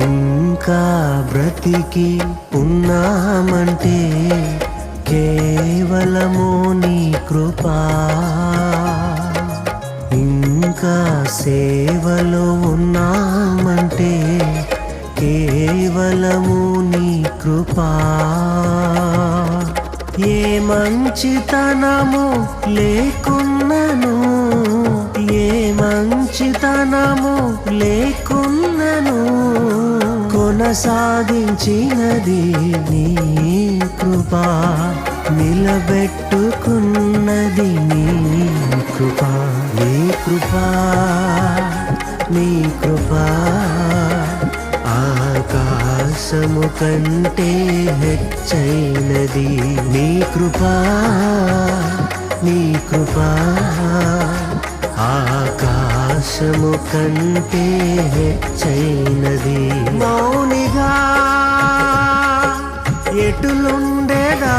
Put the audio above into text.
ఇంకా బ్రతికి ఉన్నామంటే కేవలము నీ కృపా. ఇంకా సేవలో ఉన్నామంటే కేవలము నీ కృపా. ఏ మంచితనము లేకున్నను, ఏ మంచితనము లేకున్నను, కొనసాగించినది నీ కృపా. నిలబెట్టుకున్నది నీ కృపా. నీ కృపా, నీ కృపా ఆకాశము కంటే హెచ్చైనది. నీ కృపా, నీ కృపా ఆకాశము కంటే హెచ్చైనది. మౌనిగా ఎటులుండేదా